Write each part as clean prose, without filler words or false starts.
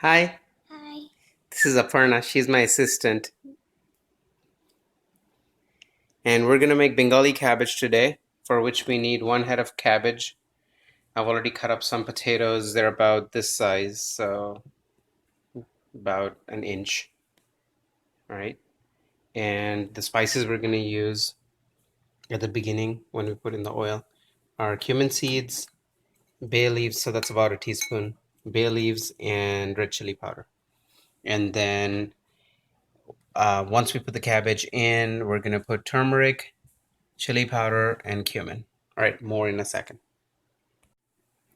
Hi, Hi. this is Aparna. She's my assistant. And we're gonna make Bengali cabbage today, for which we need 1 head of cabbage. I've already cut up some potatoes. They're about this size, so about an inch. All right. And the spices we're gonna use at the beginning when we put in the oil are cumin seeds, bay leaves, so that's about a teaspoon, bay leaves, and red chili powder. And then once we put the cabbage in, we're gonna put turmeric, chili powder, and cumin. All right, more in a second.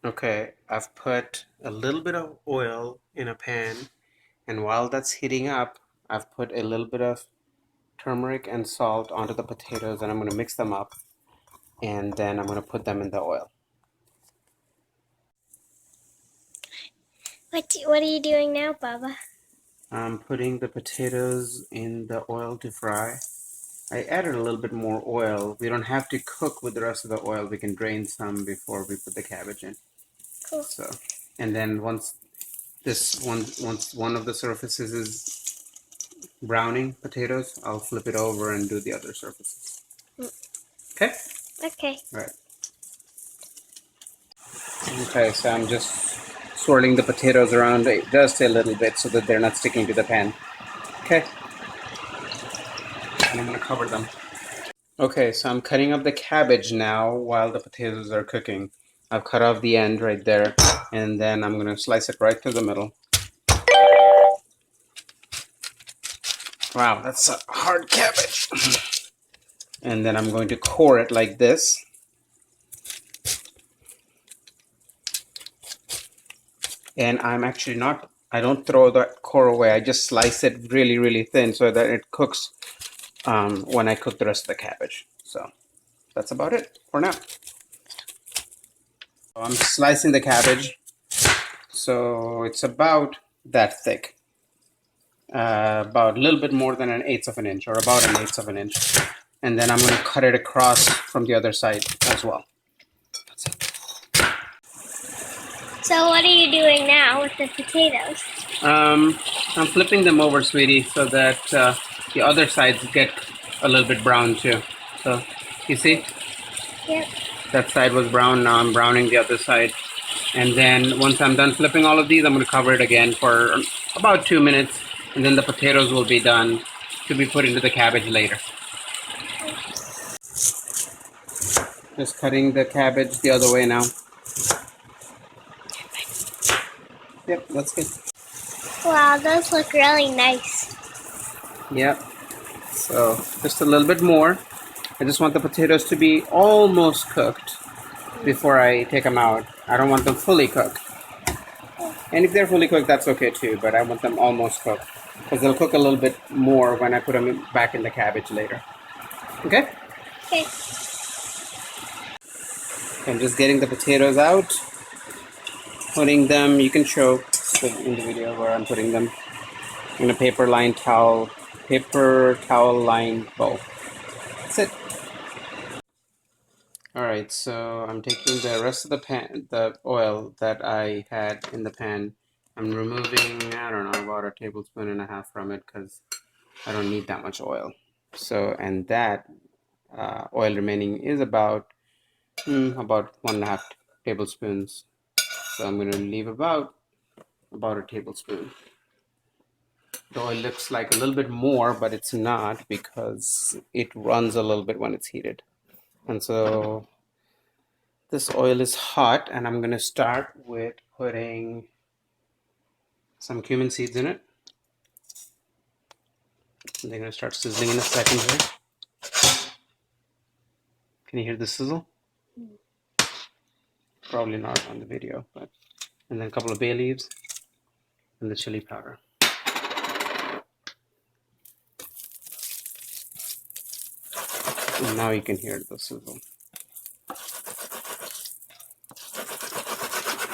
Okay, I've put a little bit of oil in a pan, and while that's heating up, I've put a little bit of turmeric and salt onto the potatoes, and I'm going to mix them up, and then I'm going to put them in the oil. What are you doing now, Baba? I'm putting the potatoes in the oil to fry. I added a little bit more oil. We don't have to cook with the rest of the oil. We can drain some before we put the cabbage in. Cool. So, and then once one of the surfaces is browning potatoes, I'll flip it over and do the other surfaces. Okay? Okay. All right. Okay, so I'm just swirling the potatoes around just a little bit so that they're not sticking to the pan. Okay. And I'm going to cover them. Okay, so I'm cutting up the cabbage now while the potatoes are cooking. I've cut off the end right there, and then I'm going to slice it right through the middle. Wow, that's a hard cabbage. And then I'm going to core it like this. And I'm actually not, I don't throw the core away. I just slice it really, really thin so that it cooks when I cook the rest of the cabbage. So that's about it for now. I'm slicing the cabbage, so it's about that thick. About a little bit more than 1/8 of an inch, or about 1/8 of an inch. And then I'm going to cut it across from the other side as well. That's it. So what are you doing now with the potatoes? I'm flipping them over, sweetie, so that the other sides get a little bit brown too. So, you see? Yep. That side was brown, now I'm browning the other side. And then once I'm done flipping all of these, I'm going to cover it again for about 2 minutes, and then the potatoes will be done to be put into the cabbage later. Just cutting the cabbage the other way now. Yep, that's good. Wow, those look really nice. Yep. So just a little bit more. I just want the potatoes to be almost cooked before I take them out. I don't want them fully cooked. And if they're fully cooked, that's okay too, but I want them almost cooked because they'll cook a little bit more when I put them back in the cabbage later. Okay? Okay. I'm just getting the potatoes out, putting them, you can show in the video where I'm putting them in a paper towel lined bowl. That's it. Alright, so I'm taking the rest of the oil that I had in the pan. I'm removing, I don't know, about 1.5 tablespoons from it because I don't need that much oil. So, and that oil remaining is about 1.5 tablespoons. So I'm going to leave about a tablespoon. The oil looks like a little bit more, but it's not because it runs a little bit when it's heated. And so this oil is hot, and I'm going to start with putting some cumin seeds in it. And they're going to start sizzling in a second here. Can you hear the sizzle? Probably not on the video, but and then a couple of bay leaves and the chili powder. And now you can hear the sizzle.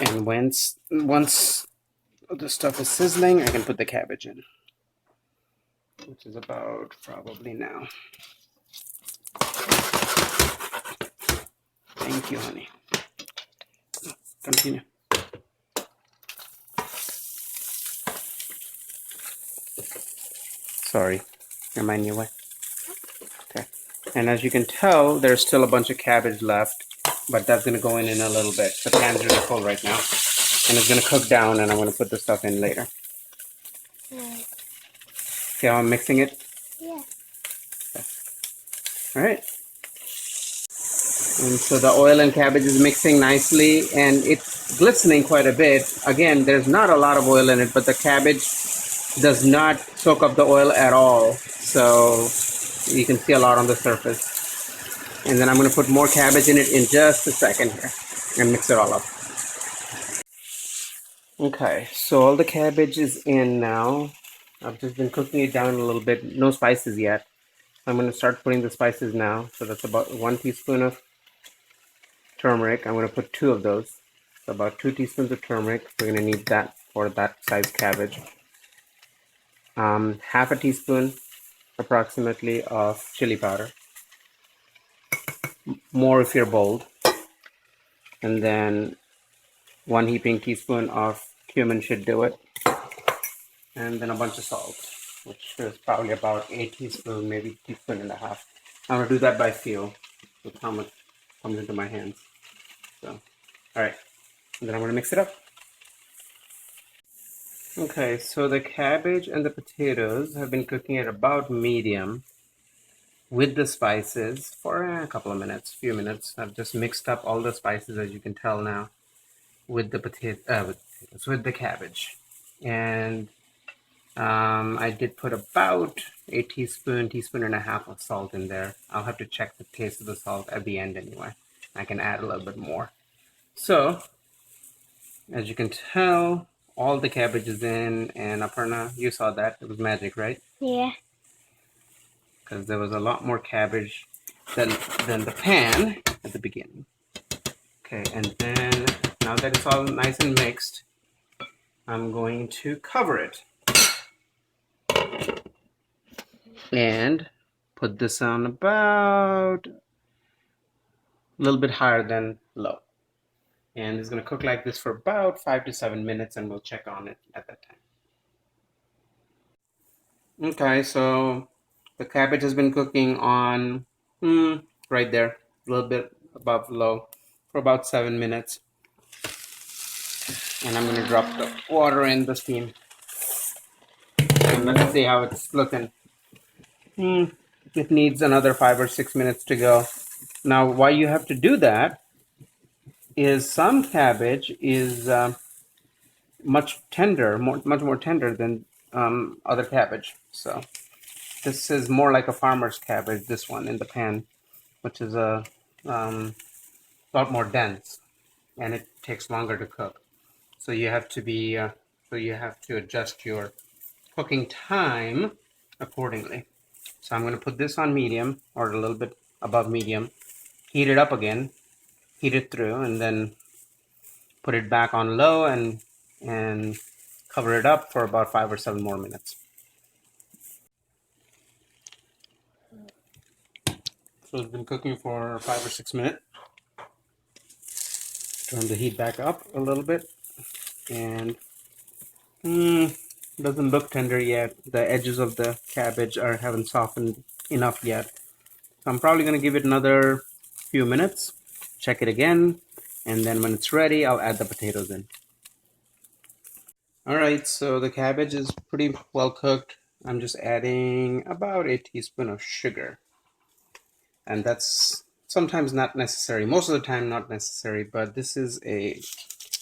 And once the stuff is sizzling, I can put the cabbage in, which is about probably now. Thank you, honey. Continue. Sorry, remind you what. Okay. And as you can tell, there's still a bunch of cabbage left, but that's gonna go in a little bit. The pan's really full right now, and it's gonna cook down, and I'm gonna put the stuff in later. Right. See how I'm mixing it? Yeah. All right. And so the oil and cabbage is mixing nicely, and it's glistening quite a bit. Again, there's not a lot of oil in it, but the cabbage does not soak up the oil at all. So you can see a lot on the surface. And then I'm going to put more cabbage in it in just a second here and mix it all up. Okay, so all the cabbage is in now. I've just been cooking it down a little bit. No spices yet. I'm going to start putting the spices now. So that's about 1 teaspoon of turmeric. I'm going to put 2 of those. So about 2 teaspoons of turmeric. We're going to need that for that size cabbage. Half a teaspoon approximately of chili powder. More if you're bold. And then 1 heaping teaspoon of cumin should do it. And then a bunch of salt, which is probably about 1 teaspoon, maybe a teaspoon and a half. I'm going to do that by feel with how much comes into my hands. So, all right. And then I'm going to mix it up. Okay, so the cabbage and the potatoes have been cooking at about medium with the spices for a couple of minutes, few minutes. I've just mixed up all the spices, as you can tell now, with the with the cabbage. And I did put about a teaspoon and a half of salt in there. I'll have to check the taste of the salt at the end anyway. I can add a little bit more. So, as you can tell, all the cabbage is in, and Aparna, you saw that. It was magic, right? Yeah. Because there was a lot more cabbage than the pan at the beginning. Okay, and then now that it's all nice and mixed, I'm going to cover it. And put this on about a little bit higher than low. And it's going to cook like this for about 5 to 7 minutes, and we'll check on it at that time. Okay, so the cabbage has been cooking on right there, a little bit above low for about 7 minutes. And I'm going to drop the water in the steam. And let's see how it's looking. It needs another 5 or 6 minutes to go. Now, why you have to do that is some cabbage is much more tender than other cabbage. So this is more like a farmer's cabbage, this one in the pan, which is a lot more dense, and it takes longer to cook. So you have to adjust your cooking time accordingly. So I'm going to put this on medium, or a little bit above medium, heat it up again, heat it through, and then put it back on low and cover it up for about 5 or 7 more minutes. So it's been cooking for 5 or 6 minutes. Turn the heat back up a little bit, and doesn't look tender yet. The edges of the cabbage haven't softened enough yet. So I'm probably going to give it another few minutes, check it again, and then when it's ready, I'll add the potatoes in. All right, so the cabbage is pretty well cooked. I'm just adding about a teaspoon of sugar. And that's sometimes not necessary, most of the time not necessary, but this is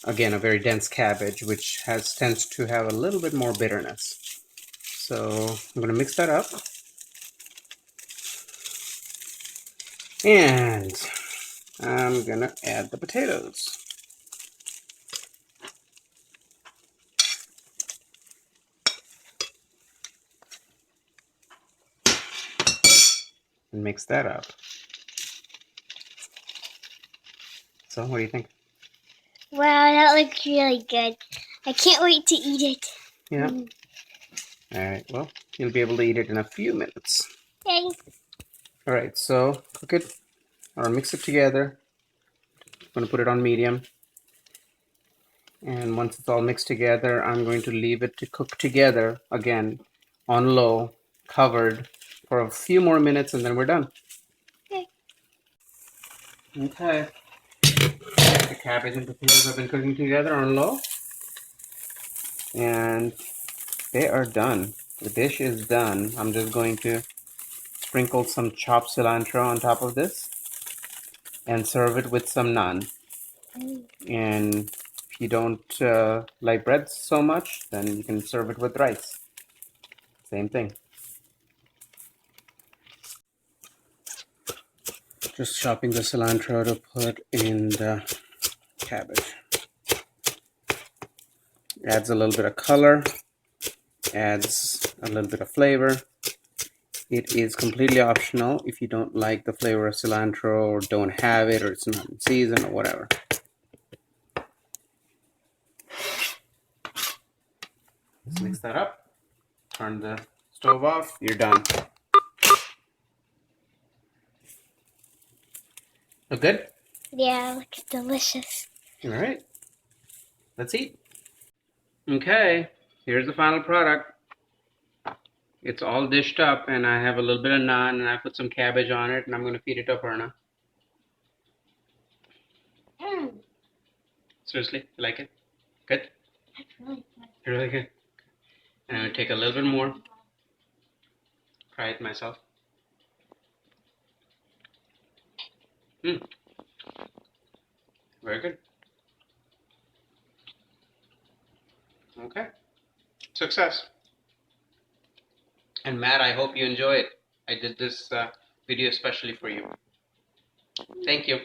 again, a very dense cabbage, which tends to have a little bit more bitterness. So I'm going to mix that up. And I'm going to add the potatoes. And mix that up. So what do you think? Wow, that looks really good. I can't wait to eat it. Yeah. All right, well, you'll be able to eat it in a few minutes. Thanks. All right, so cook it or mix it together. I'm going to put it on medium. And once it's all mixed together, I'm going to leave it to cook together again on low, covered for a few more minutes, and then we're done. Okay. Okay. The cabbage and potatoes have been cooking together on low, and they are done. The dish is done. I'm just going to sprinkle some chopped cilantro on top of this and serve it with some naan. And if you don't like bread so much, then you can serve it with rice. Same thing. Just chopping the cilantro to put in the cabbage. Adds a little bit of color, adds a little bit of flavor. It is completely optional if you don't like the flavor of cilantro or don't have it or it's not in season or whatever. Let's mix that up. Turn the stove off. You're done. Look good? Yeah, looks delicious. All right. Let's eat. Okay. Here's the final product. It's all dished up, and I have a little bit of naan, and I put some cabbage on it, and I'm going to feed it to Aparna. Seriously? You like it? Good? That's really good. Really good. And I'm going to take a little bit more. Try it myself. Very good. Okay. Success. And Matt, I hope you enjoy it. I did this video especially for you. Thank you.